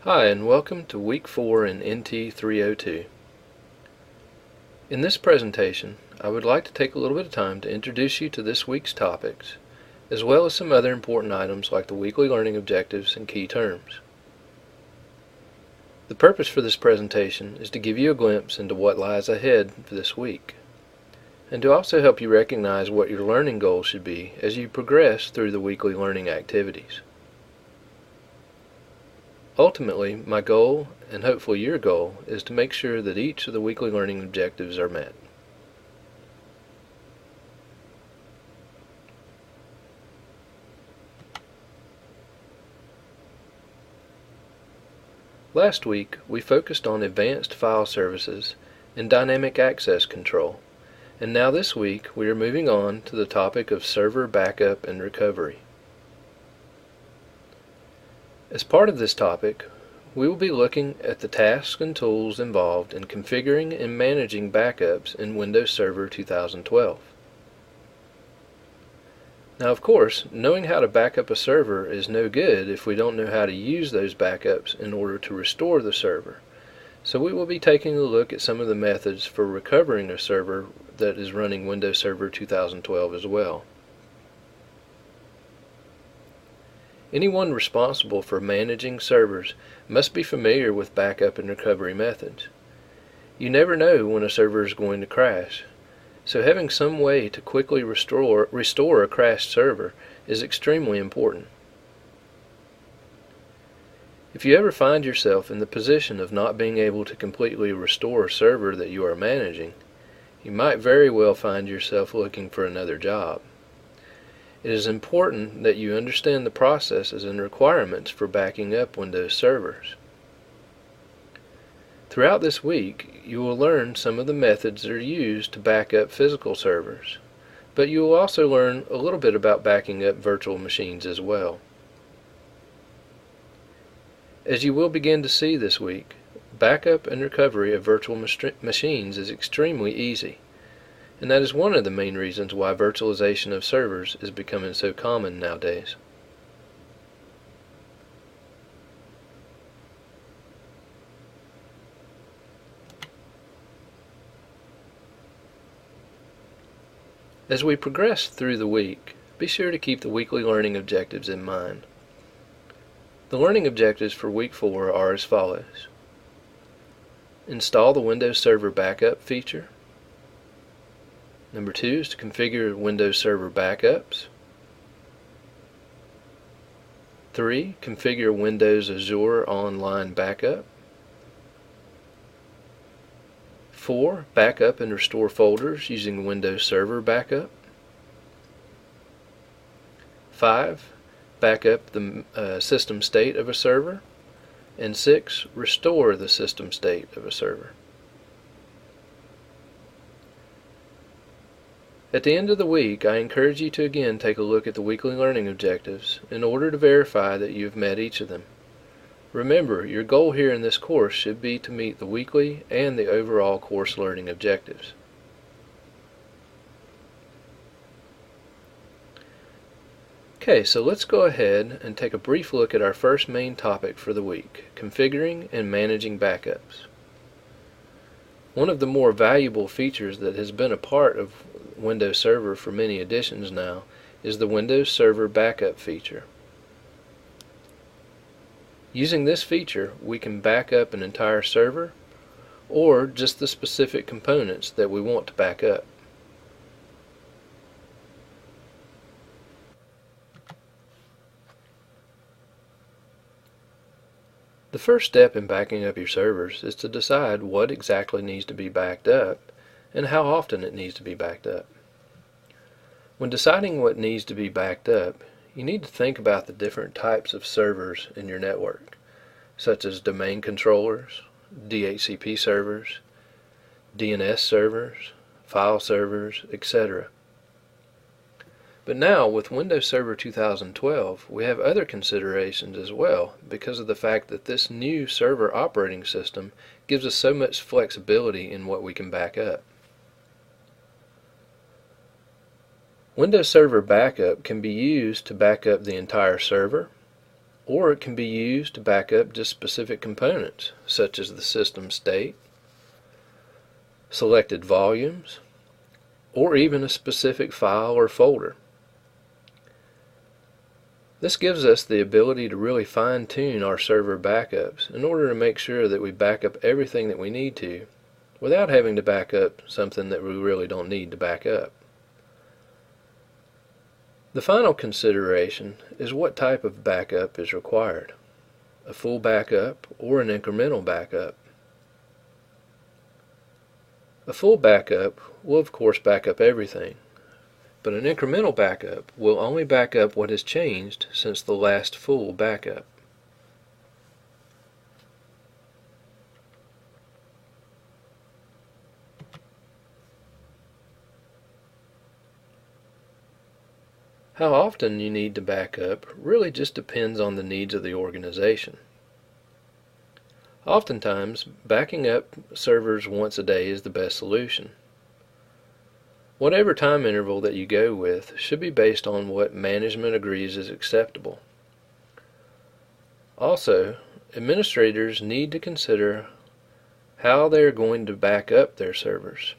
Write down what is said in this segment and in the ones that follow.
Hi, and welcome to Week 4 in NT302. In this presentation, I would like to take a little bit of time to introduce you to this week's topics, as well as some other important items like the weekly learning objectives and key terms. The purpose for this presentation is to give you a glimpse into what lies ahead for this week, and to also help you recognize what your learning goals should be as you progress through the weekly learning activities. Ultimately, my goal, and hopefully your goal, is to make sure that each of the weekly learning objectives are met. Last week, we focused on advanced file services and dynamic access control, and now this week we are moving on to the topic of server backup and recovery. As part of this topic, we will be looking at the tasks and tools involved in configuring and managing backups in Windows Server 2012. Now, of course, knowing how to back up a server is no good if we don't know how to use those backups in order to restore the server. So we will be taking a look at some of the methods for recovering a server that is running Windows Server 2012 as well. Anyone responsible for managing servers must be familiar with backup and recovery methods. You never know when a server is going to crash, so having some way to quickly restore a crashed server is extremely important. If you ever find yourself in the position of not being able to completely restore a server that you are managing, you might very well find yourself looking for another job. It is important that you understand the processes and requirements for backing up Windows servers. Throughout this week, you will learn some of the methods that are used to back up physical servers, but you will also learn a little bit about backing up virtual machines as well. As you will begin to see this week, backup and recovery of virtual machines is extremely easy. And that is one of the main reasons why virtualization of servers is becoming so common nowadays. As we progress through the week, be sure to keep the weekly learning objectives in mind. The learning objectives for week 4 are as follows. Install the Windows Server Backup feature. Number 2 is to configure Windows Server backups. 3. Configure Windows Azure Online Backup. 4. Backup and restore folders using Windows Server Backup. 5. Backup the system state of a server. And 6. Restore the system state of a server. At the end of the week, I encourage you to again take a look at the weekly learning objectives in order to verify that you have met each of them. Remember, your goal here in this course should be to meet the weekly and the overall course learning objectives. Okay, so let's go ahead and take a brief look at our first main topic for the week, configuring and managing backups. One of the more valuable features that has been a part of Windows Server for many editions now is the Windows Server Backup feature. Using this feature, we can back up an entire server or just the specific components that we want to back up. The first step in backing up your servers is to decide what exactly needs to be backed up and how often it needs to be backed up. When deciding what needs to be backed up, you need to think about the different types of servers in your network, such as domain controllers, DHCP servers, DNS servers, file servers, etc. But now, with Windows Server 2012, we have other considerations as well because of the fact that this new server operating system gives us so much flexibility in what we can back up. Windows Server Backup can be used to back up the entire server, or it can be used to back up just specific components, such as the system state, selected volumes, or even a specific file or folder. This gives us the ability to really fine-tune our server backups in order to make sure that we back up everything that we need to without having to back up something that we really don't need to back up. The final consideration is what type of backup is required, a full backup or an incremental backup. A full backup will of course back up everything, but an incremental backup will only back up what has changed since the last full backup. How often you need to back up really just depends on the needs of the organization. Oftentimes, backing up servers once a day is the best solution. Whatever time interval that you go with should be based on what management agrees is acceptable. Also, administrators need to consider how they are going to back up their servers.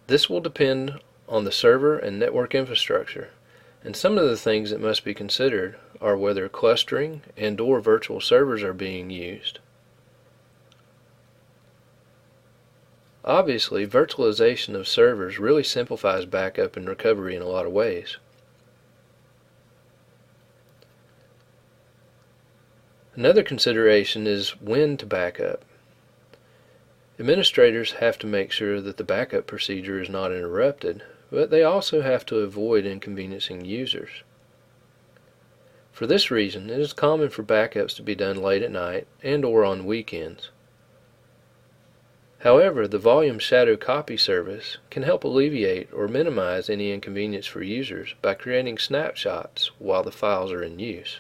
This will depend on the server and network infrastructure, and some of the things that must be considered are whether clustering and/or virtual servers are being used. Obviously, virtualization of servers really simplifies backup and recovery in a lot of ways. Another consideration is when to back up. Administrators have to make sure that the backup procedure is not interrupted, but they also have to avoid inconveniencing users. For this reason, it is common for backups to be done late at night and/or on weekends. However, the volume shadow copy service can help alleviate or minimize any inconvenience for users by creating snapshots while the files are in use.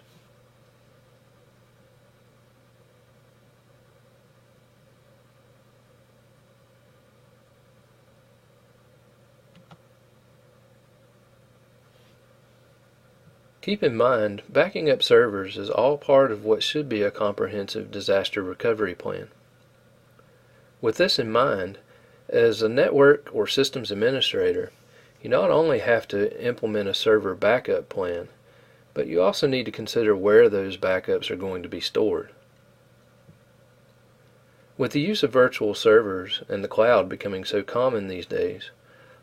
Keep in mind, backing up servers is all part of what should be a comprehensive disaster recovery plan. With this in mind, as a network or systems administrator, you not only have to implement a server backup plan, but you also need to consider where those backups are going to be stored. With the use of virtual servers and the cloud becoming so common these days,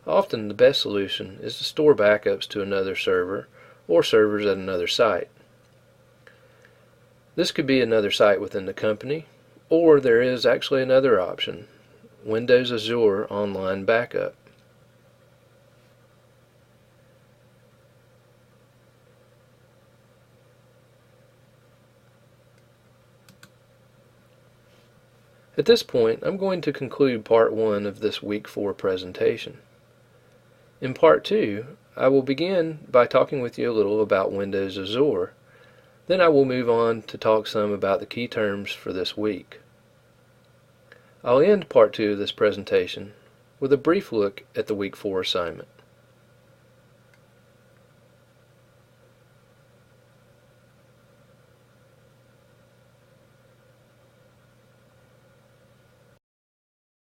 often the best solution is to store backups to another server or servers at another site. This could be another site within the company, or there is actually another option, Windows Azure Online Backup. At this point, I'm going to conclude Part 1 of this Week 4 presentation. In Part 2, I will begin by talking with you a little about Windows Azure. Then I will move on to talk some about the key terms for this week. I'll end Part 2 of this presentation with a brief look at the Week 4 assignment.